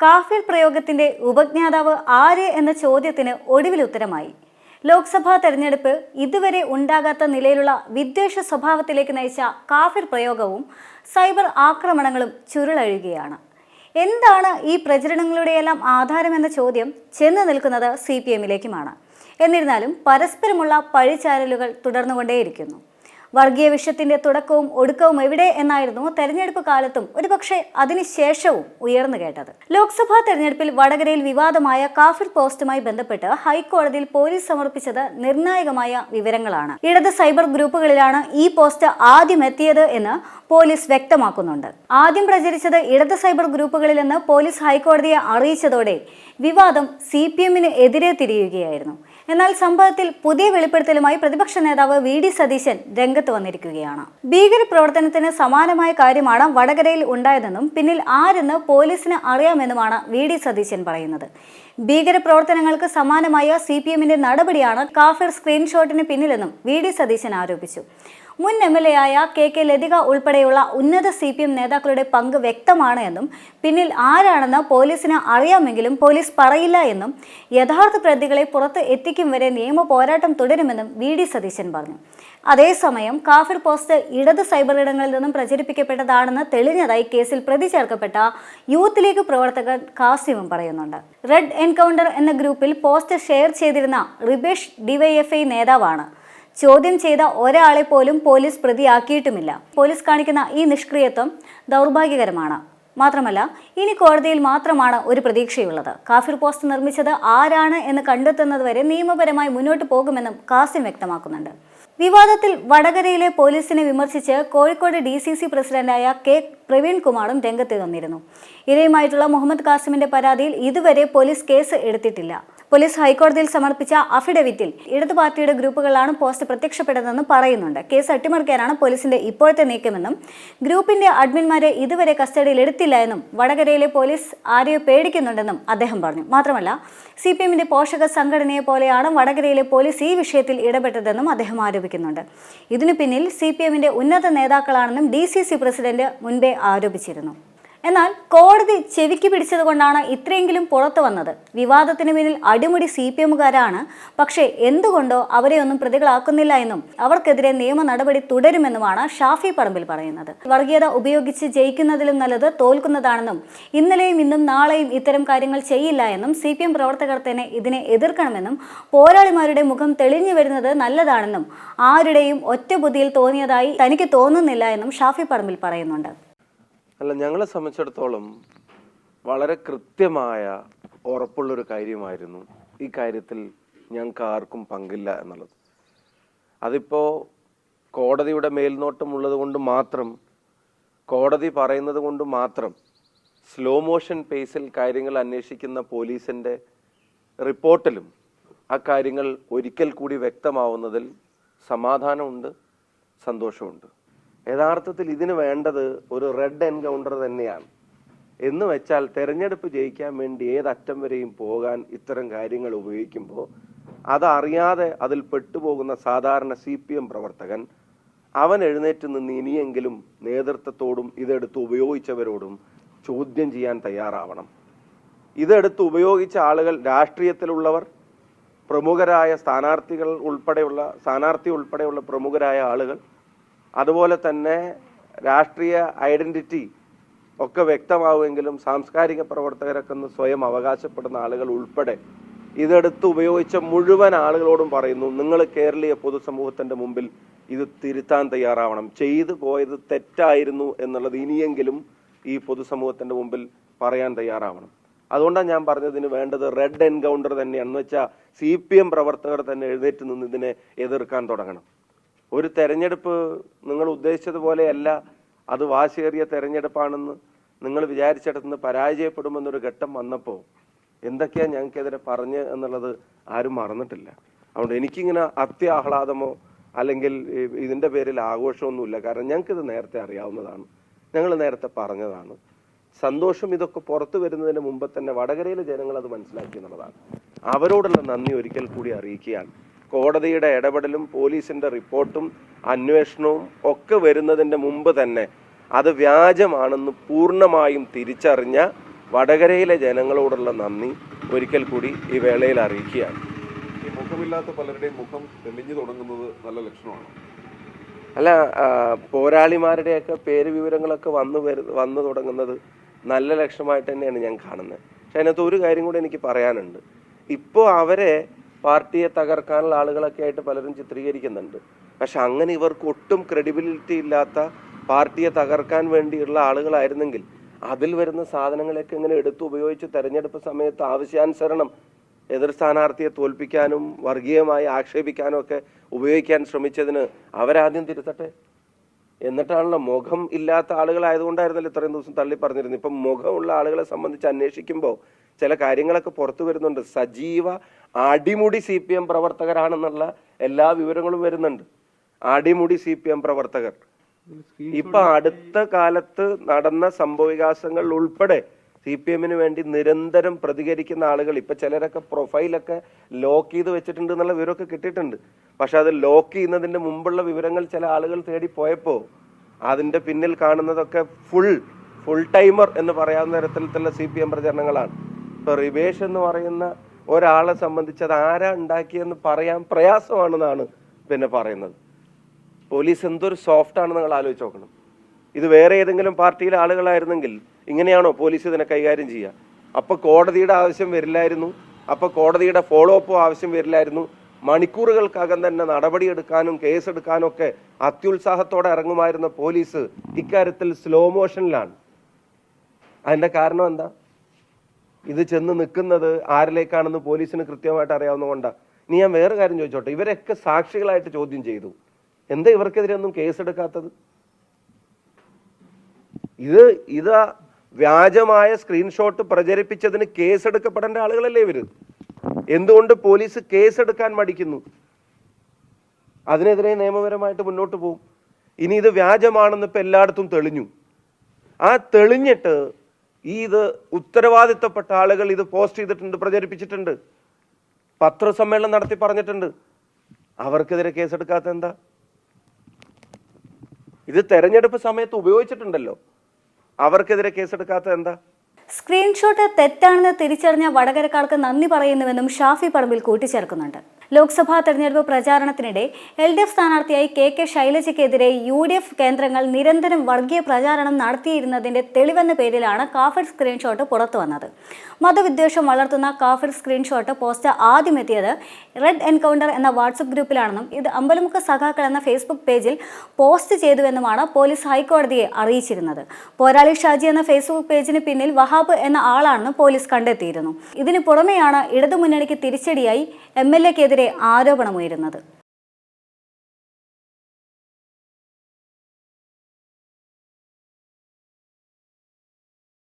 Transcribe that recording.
കാഫിർ പ്രയോഗത്തിന്റെ ഉപജ്ഞാതാവ് ആര് എന്ന ചോദ്യത്തിന് ഒടുവിൽ ഉത്തരമായി. ലോക്സഭാ തെരഞ്ഞെടുപ്പ് ഇതുവരെ ഉണ്ടാകാത്ത നിലയിലുള്ള വിദ്വേഷ സ്വഭാവത്തിലേക്ക് നയിച്ച കാഫിർ പ്രയോഗവും സൈബർ ആക്രമണങ്ങളും ചുരുളഴിയുകയാണ്. എന്താണ് ഈ പ്രചരണങ്ങളുടെയെല്ലാം ആധാരമെന്ന ചോദ്യം ചെന്ന് നിൽക്കുന്നത് CPM-ലേക്കുമാണ്. എന്നിരുന്നാലും പരസ്പരമുള്ള പഴിചാരലുകൾ തുടർന്നുകൊണ്ടേയിരിക്കുന്നു. വർഗീയ വിഷയത്തിന്റെ തുടക്കവും ഒടുക്കവും എവിടെ എന്നായിരുന്നു തെരഞ്ഞെടുപ്പ് കാലത്തും ഒരുപക്ഷെ അതിനുശേഷവും ഉയർന്നു കേട്ടത്. ലോക്സഭാ തെരഞ്ഞെടുപ്പിൽ വടകരയിൽ വിവാദമായ കാഫിർ പോസ്റ്റുമായി ബന്ധപ്പെട്ട് ഹൈക്കോടതിയിൽ പോലീസ് സമർപ്പിച്ചത് നിർണായകമായ വിവരങ്ങളാണ്. ഇടത് സൈബർ ഗ്രൂപ്പുകളിലാണ് ഈ പോസ്റ്റ് ആദ്യം എത്തിയത് എന്ന് പോലീസ് വ്യക്തമാക്കുന്നുണ്ട്. ആദ്യം പ്രചരിച്ചത് ഇടത് സൈബർ ഗ്രൂപ്പുകളിലെന്ന് പോലീസ് ഹൈക്കോടതിയെ അറിയിച്ചതോടെ വിവാദം CPM-ന് എതിരെ തിരിയുകയായിരുന്നു. എന്നാൽ സംഭവത്തിൽ പുതിയ വെളിപ്പെടുത്തലുമായി പ്രതിപക്ഷ നേതാവ് VD സതീശൻ രംഗത്ത് വന്നിരിക്കുകയാണ്. ഭീകര പ്രവർത്തനത്തിന് സമാനമായ കാര്യമാണ് വടകരയിൽ ഉണ്ടായതെന്നും പിന്നിൽ ആരെന്ന് പോലീസിന് അറിയാമെന്നുമാണ് VD സതീശൻ പറയുന്നത്. ഭീകര പ്രവർത്തനങ്ങൾക്ക് സമാനമായ CPM-ന്റെ നടപടിയാണ് കാഫിർ സ്ക്രീൻഷോട്ടിന് പിന്നിലെന്നും VD സതീശൻ ആരോപിച്ചു. മുൻ MLA ആയ KK ലതിക ഉൾപ്പെടെയുള്ള ഉന്നത CPM നേതാക്കളുടെ പങ്ക് വ്യക്തമാണ് എന്നും പിന്നിൽ ആരാണെന്ന് പോലീസിന് അറിയാമെങ്കിലും പോലീസ് പറയില്ല എന്നും യഥാർത്ഥ പ്രതികളെ പുറത്ത് എത്തിക്കും വരെ നിയമ പോരാട്ടം തുടരുമെന്നും VD സതീശൻ പറഞ്ഞു. അതേസമയം കാഫിർ പോസ്റ്റ് ഇടത് സൈബർ ഇടങ്ങളിൽ നിന്നും പ്രചരിപ്പിക്കപ്പെട്ടതാണെന്ന് തെളിഞ്ഞതായി കേസിൽ പ്രതി ചേർക്കപ്പെട്ട യൂത്ത് ലീഗ് പ്രവർത്തകൻ കാസിമും പറയുന്നുണ്ട്. റെഡ് എൻകൗണ്ടർ എന്ന ഗ്രൂപ്പിൽ പോസ്റ്റ് ഷെയർ ചെയ്തിരുന്ന റിബേഷ് DYFI നേതാവാണ്. ചോദ്യം ചെയ്ത ഒരാളെ പോലും പോലീസ് പ്രതിയാക്കിയിട്ടുമില്ല. പോലീസ് കാണിക്കുന്ന ഈ നിഷ്ക്രിയത്വം ദൗർഭാഗ്യകരമാണ്. മാത്രമല്ല ഇനി കോടതിയിൽ മാത്രമാണ് ഒരു പ്രതീക്ഷയുള്ളത്. കാഫിർ പോസ്റ്റ് നിർമ്മിച്ചത് ആരാണ് എന്ന് കണ്ടെത്തുന്നതുവരെ നിയമപരമായി മുന്നോട്ട് പോകുമെന്നും കാസിം വ്യക്തമാക്കുന്നുണ്ട്. വിവാദത്തിൽ വടകരയിലെ പോലീസിനെ വിമർശിച്ച് കോഴിക്കോട് DCC പ്രസിഡന്റായ K പ്രവീൺകുമാറും രംഗത്ത് വന്നിരുന്നു. ഇരയുമായിട്ടുള്ള മുഹമ്മദ് കാസിമിന്റെ പരാതിയിൽ ഇതുവരെ പോലീസ് കേസ് എടുത്തിട്ടില്ല. പോലീസ് ഹൈക്കോടതിയിൽ സമർപ്പിച്ച അഫിഡവിറ്റിൽ ഇടതു പാർട്ടിയുടെ ഗ്രൂപ്പുകളാണ് പോസ്റ്റ് പ്രത്യക്ഷപ്പെട്ടതെന്നും പറയുന്നുണ്ട്. കേസ് അട്ടിമറിക്കാനാണ് പോലീസിന്റെ ഇപ്പോഴത്തെ നീക്കമെന്നും ഗ്രൂപ്പിന്റെ അഡ്മിന്മാരെ ഇതുവരെ കസ്റ്റഡിയിൽ എടുത്തില്ല എന്നും വടകരയിലെ പോലീസ് ആരെയോ പേടിക്കുന്നുണ്ടെന്നും അദ്ദേഹം പറഞ്ഞു. മാത്രമല്ല CPM-ന്റെ പോഷക സംഘടനയെ പോലെയാണ് വടകരയിലെ പോലീസ് ഈ വിഷയത്തിൽ ഇടപെട്ടതെന്നും അദ്ദേഹം ആരോപിക്കുന്നുണ്ട്. ഇതിനു പിന്നിൽ CPM-ന്റെ ഉന്നത നേതാക്കളാണെന്നും DCC പ്രസിഡന്റ് മുൻപേ ആരോപിച്ചിരുന്നു. എന്നാൽ കോടതി ചെവിക്ക് പിടിച്ചതുകൊണ്ടാണ് ഇത്രയെങ്കിലും പുറത്തു വന്നത്. വിവാദത്തിന് പിന്നിൽ അടിമുടി CPM-കാരാണ്. പക്ഷേ എന്തുകൊണ്ടോ അവരെ ഒന്നും പ്രതികളാക്കുന്നില്ല എന്നും അവർക്കെതിരെ നിയമ നടപടി തുടരുമെന്നുമാണ് ഷാഫി പറമ്പിൽ പറയുന്നത്. വർഗീയത ഉപയോഗിച്ച് ജയിക്കുന്നതിലും നല്ലത് തോൽക്കുന്നതാണെന്നും ഇന്നലെയും ഇന്നും നാളെയും ഇത്തരം കാര്യങ്ങൾ ചെയ്യില്ല എന്നും CPM പ്രവർത്തകർ തന്നെ ഇതിനെ എതിർക്കണമെന്നും പോരാളിമാരുടെ മുഖം തെളിഞ്ഞു വരുന്നത് നല്ലതാണെന്നും ആരുടെയും ഒറ്റ ബുദ്ധിയിൽ തോന്നിയതായി തനിക്ക് തോന്നുന്നില്ല എന്നും ഷാഫി പറമ്പിൽ പറയുന്നുണ്ട്. അല്ല, ഞങ്ങളെ സംബന്ധിച്ചിടത്തോളം വളരെ കൃത്യമായ ഉറപ്പുള്ളൊരു കാര്യമായിരുന്നു ഈ കാര്യത്തിൽ ഞങ്ങൾക്ക് ആർക്കും പങ്കില്ല എന്നുള്ളത്. അതിപ്പോൾ കോടതിയുടെ മേൽനോട്ടമുള്ളത് കൊണ്ട് മാത്രം, കോടതി പറയുന്നത് കൊണ്ട് മാത്രം സ്ലോ മോഷൻ പേസിൽ കാര്യങ്ങൾ അന്വേഷിക്കുന്ന പോലീസിൻ്റെ റിപ്പോർട്ടിലും ആ കാര്യങ്ങൾ ഒരിക്കൽ കൂടി വ്യക്തമാവുന്നതിൽ സമാധാനമുണ്ട്, സന്തോഷമുണ്ട്. യഥാർത്ഥത്തിൽ ഇതിന് വേണ്ടത് ഒരു റെഡ് എൻകൗണ്ടർ തന്നെയാണ്. എന്ന് വെച്ചാൽ തെരഞ്ഞെടുപ്പ് ജയിക്കാൻ വേണ്ടി ഏതറ്റം വരെയും പോകാൻ ഇത്തരം കാര്യങ്ങൾ ഉപയോഗിക്കുമ്പോൾ അതറിയാതെ അതിൽ പെട്ടുപോകുന്ന സാധാരണ CPM പ്രവർത്തകൻ അവൻ എഴുന്നേറ്റ് നിന്ന് ഇനിയെങ്കിലും നേതൃത്വത്തോടും ഇതെടുത്ത് ഉപയോഗിച്ചവരോടും ചോദ്യം ചെയ്യാൻ തയ്യാറാവണം. ഇതെടുത്ത് ഉപയോഗിച്ച ആളുകൾ രാഷ്ട്രീയത്തിലുള്ളവർ, പ്രമുഖരായ സ്ഥാനാർത്ഥി ഉൾപ്പെടെയുള്ള പ്രമുഖരായ ആളുകൾ, അതുപോലെ തന്നെ രാഷ്ട്രീയ ഐഡന്റിറ്റി ഒക്കെ വ്യക്തമാവുമെങ്കിലും സാംസ്കാരിക പ്രവർത്തകരൊക്കെ സ്വയം അവകാശപ്പെടുന്ന ആളുകൾ ഉൾപ്പെടെ ഇതെടുത്ത് ഉപയോഗിച്ച മുഴുവൻ ആളുകളോടും പറയുന്നു, നിങ്ങൾ കേരളീയ പൊതുസമൂഹത്തിന്റെ മുമ്പിൽ ഇത് തിരുത്താൻ തയ്യാറാവണം. ചെയ്തു പോയത് തെറ്റായിരുന്നു എന്നുള്ളത് ഇനിയെങ്കിലും ഈ പൊതുസമൂഹത്തിന്റെ മുമ്പിൽ പറയാൻ തയ്യാറാവണം. അതുകൊണ്ടാണ് ഞാൻ പറഞ്ഞതിന് വേണ്ടത് റെഡ് എൻകൗണ്ടർ തന്നെയാണെന്ന് വെച്ചാൽ CPM പ്രവർത്തകർ തന്നെ എഴുന്നേറ്റ് നിന്ന് ഇതിനെ എതിർക്കാൻ തുടങ്ങണം. ഒരു തെരഞ്ഞെടുപ്പ് നിങ്ങൾ ഉദ്ദേശിച്ചതുപോലെയല്ല, അത് വാശിയേറിയ തെരഞ്ഞെടുപ്പാണെന്ന് നിങ്ങൾ വിചാരിച്ചിടത്തുനിന്ന് പരാജയപ്പെടുമെന്നൊരു ഘട്ടം വന്നപ്പോൾ എന്തൊക്കെയാണ് ഞങ്ങൾക്കെതിരെ പറഞ്ഞ് എന്നുള്ളത് ആരും മറന്നിട്ടില്ല. അതുകൊണ്ട് എനിക്കിങ്ങനെ അത്യാഹ്ലാദമോ അല്ലെങ്കിൽ ഇതിൻ്റെ പേരിൽ ആഘോഷമൊന്നുമില്ല. കാരണം ഞങ്ങൾക്കിത് നേരത്തെ അറിയാവുന്നതാണ്, ഞങ്ങൾ നേരത്തെ പറഞ്ഞതാണ്. സന്തോഷം ഇതൊക്കെ പുറത്തു വരുന്നതിന് മുമ്പ് തന്നെ വടകരയിലെ ജനങ്ങൾ അത് മനസ്സിലാക്കി എന്നുള്ളതാണ്. അവരോടുള്ള നന്ദി ഒരിക്കൽ കൂടി അറിയിക്കുകയാണ്. കോടതിയുടെ ഇടപെടലും പോലീസിന്റെ റിപ്പോർട്ടും അന്വേഷണവും ഒക്കെ വരുന്നതിൻ്റെ മുമ്പ് തന്നെ അത് വ്യാജമാണെന്ന് പൂർണ്ണമായും തിരിച്ചറിഞ്ഞ വടകരയിലെ ജനങ്ങളോടുള്ള നന്ദി ഒരിക്കൽ കൂടി ഈ വേളയിൽ അറിയിക്കുകയാണ്. ഈ മുഖമില്ലാത്ത പലരുടെയും മുഖം തെളിഞ്ഞു തുടങ്ങുന്നത് നല്ല ലക്ഷണമാണ്. അല്ല, പോരാളിമാരുടെയൊക്കെ പേര് വിവരങ്ങളൊക്കെ വന്നു തുടങ്ങുന്നത് നല്ല ലക്ഷണമായിട്ട് തന്നെയാണ് ഞാൻ കാണുന്നത്. പക്ഷെ അതിനകത്ത് ഒരു കാര്യം കൂടി എനിക്ക് പറയാനുണ്ട്. ഇപ്പോൾ അവരെ പാർട്ടിയെ തകർക്കാനുള്ള ആളുകളൊക്കെ ആയിട്ട് പലരും ചിത്രീകരിക്കുന്നുണ്ട്. പക്ഷെ അങ്ങനെ ഇവർക്ക് ഒട്ടും ക്രെഡിബിലിറ്റി ഇല്ലാത്ത പാർട്ടിയെ തകർക്കാൻ വേണ്ടിയുള്ള ആളുകളായിരുന്നെങ്കിൽ അതിൽ വരുന്ന സാധനങ്ങളൊക്കെ ഇങ്ങനെ എടുത്തു ഉപയോഗിച്ച് തെരഞ്ഞെടുപ്പ് സമയത്ത് ആവശ്യാനുസരണം എതിർ സ്ഥാനാർത്ഥിയെ തോൽപ്പിക്കാനും വർഗീയമായി ആക്ഷേപിക്കാനും ഒക്കെ ഉപയോഗിക്കാൻ ശ്രമിച്ചതിന് അവരാദ്യം തിരുത്തട്ടെ. എന്നിട്ടാണല്ലോ, മുഖം ഇല്ലാത്ത ആളുകളായതുകൊണ്ടായിരുന്നല്ലോ ഇത്രയും ദിവസം തള്ളി പറഞ്ഞിരുന്നു. ഇപ്പം മുഖമുള്ള ആളുകളെ സംബന്ധിച്ച് അന്വേഷിക്കുമ്പോൾ ചില കാര്യങ്ങളൊക്കെ പുറത്തു വരുന്നുണ്ട്. സജീവ അടിമുടി CPM പ്രവർത്തകരാണെന്നുള്ള എല്ലാ വിവരങ്ങളും വരുന്നുണ്ട്. അടിമുടി CPM പ്രവർത്തകർ. ഇപ്പൊ അടുത്ത കാലത്ത് നടന്ന സംഭവവികാസങ്ങൾ ഉൾപ്പെടെ CPM-ന് വേണ്ടി നിരന്തരം പ്രതികരിക്കുന്ന ആളുകൾ, ഇപ്പൊ ചിലരൊക്കെ പ്രൊഫൈലൊക്കെ ലോക്ക് ചെയ്ത് വെച്ചിട്ടുണ്ട് എന്നുള്ള വിവരമൊക്കെ കിട്ടിയിട്ടുണ്ട്. പക്ഷെ അത് ലോക്ക് ചെയ്യുന്നതിന്റെ മുമ്പുള്ള വിവരങ്ങൾ ചില ആളുകൾ തേടി പോയപ്പോ അതിന്റെ പിന്നിൽ കാണുന്നതൊക്കെ ഫുൾ ടൈമർ എന്ന് പറയാവുന്ന തരത്തിലുള്ള CPM പ്രചരണങ്ങളാണ്. ഇപ്പൊ റിവേഷ് എന്ന് പറയുന്ന ഒരാളെ സംബന്ധിച്ച് അത് ആരാ ഉണ്ടാക്കിയെന്ന് പറയാൻ പ്രയാസമാണെന്നാണ് പിന്നെ പറയുന്നത്. പോലീസ് എന്തൊരു സോഫ്റ്റ് ആണെന്ന് നിങ്ങൾ ആലോചിച്ച് നോക്കണം. ഇത് വേറെ ഏതെങ്കിലും പാർട്ടിയിലെ ആളുകളായിരുന്നെങ്കിൽ ഇങ്ങനെയാണോ പോലീസ് ഇതിനെ കൈകാര്യം ചെയ്യുക? അപ്പൊ കോടതിയുടെ ആവശ്യം വരില്ലായിരുന്നു, അപ്പൊ കോടതിയുടെ ഫോളോ അപ്പ് ആവശ്യം വരില്ലായിരുന്നു. മണിക്കൂറുകൾക്കകം തന്നെ നടപടിയെടുക്കാനും കേസെടുക്കാനും ഒക്കെ അത്യുത്സാഹത്തോടെ ഇറങ്ങുമായിരുന്ന പോലീസ് ഇക്കാര്യത്തിൽ സ്ലോ മോഷനിലാണ്. അതിന്റെ കാരണം എന്താ? ഇത് ചെന്ന് നിൽക്കുന്നത് ആരിലേക്കാണെന്ന് പോലീസിന് കൃത്യമായിട്ട് അറിയാവുന്നതുകൊണ്ടാണ്. ഇനി ഞാൻ വേറെ കാര്യം ചോദിച്ചോട്ടെ, ഇവരൊക്കെ സാക്ഷികളായിട്ട് ചോദ്യം ചെയ്തു, എന്താ ഇവർക്കെതിരെ ഒന്നും കേസെടുക്കാത്തത്? ഇത് വ്യാജമായ സ്ക്രീൻഷോട്ട് പ്രചരിപ്പിച്ചതിന് കേസെടുക്കപ്പെടേണ്ട ആളുകളല്ലേ ഇവര്? എന്തുകൊണ്ട് പോലീസ് കേസെടുക്കാൻ മടിക്കുന്നു? അതിനെതിരെ നിയമപരമായിട്ട് മുന്നോട്ട് പോകും. ഇനി ഇത് വ്യാജമാണെന്ന് ഇപ്പൊ എല്ലായിടത്തും തെളിഞ്ഞു. ആ തെളിഞ്ഞിട്ട് ഇത് ഉത്തരവാദിത്തപ്പെട്ട ആളുകൾ ഇത് പോസ്റ്റ് ചെയ്തിട്ടുണ്ട്, പ്രചരിപ്പിച്ചിട്ടുണ്ട്, പത്രസമ്മേളനം നടത്തി പറഞ്ഞിട്ടുണ്ട്. അവർക്കെതിരെ കേസെടുക്കാത്ത എന്താ? ഇത് തെരഞ്ഞെടുപ്പ് സമയത്ത് ഉപയോഗിച്ചിട്ടുണ്ടല്ലോ, അവർക്കെതിരെ കേസെടുക്കാത്ത എന്താ? സ്ക്രീൻഷോട്ട് തെറ്റാണെന്ന് തിരിച്ചറിഞ്ഞ വടകരക്കാർക്ക് നന്ദി പറയുന്നുവെന്നും ഷാഫി പറമ്പിൽ കൂട്ടിച്ചേർക്കുന്നുണ്ട്. ലോക്സഭാ തെരഞ്ഞെടുപ്പ് പ്രചാരണത്തിനിടെ LDF സ്ഥാനാർത്ഥിയായി KK ശൈലജയ്ക്കെതിരെ UDF കേന്ദ്രങ്ങൾ നിരന്തരം വർഗീയ പ്രചാരണം നടത്തിയിരുന്നതിന്റെ തെളിവെന്ന പേരിലാണ് കാഫിർ സ്ക്രീൻഷോട്ട് പുറത്തുവന്നത്. മതവിദ്വേഷം വളർത്തുന്ന കാഫിർ സ്ക്രീൻഷോട്ട് പോസ്റ്റ് ആദ്യം എത്തിയത് റെഡ് എൻകൗണ്ടർ എന്ന വാട്സപ്പ് ഗ്രൂപ്പിലാണെന്നും ഇത് അമ്പലമുക്ക് സഖാക്കൾ എന്ന ഫേസ്ബുക്ക് പേജിൽ പോസ്റ്റ് ചെയ്തുവെന്നുമാണ് പോലീസ് ഹൈക്കോടതിയെ അറിയിച്ചിരുന്നത്. പോരാളി ഷാജി എന്ന ഫേസ്ബുക്ക് പേജിന് പിന്നിൽ വഹാബ് എന്ന ആളാണെന്ന് പോലീസ് കണ്ടെത്തിയിരുന്നു. ഇതിനു പുറമെയാണ് ഇടതുമുന്നണിക്ക് തിരിച്ചടിയായി MLA-ക്കെതിരെ ആരോപണമുയരുന്നത്.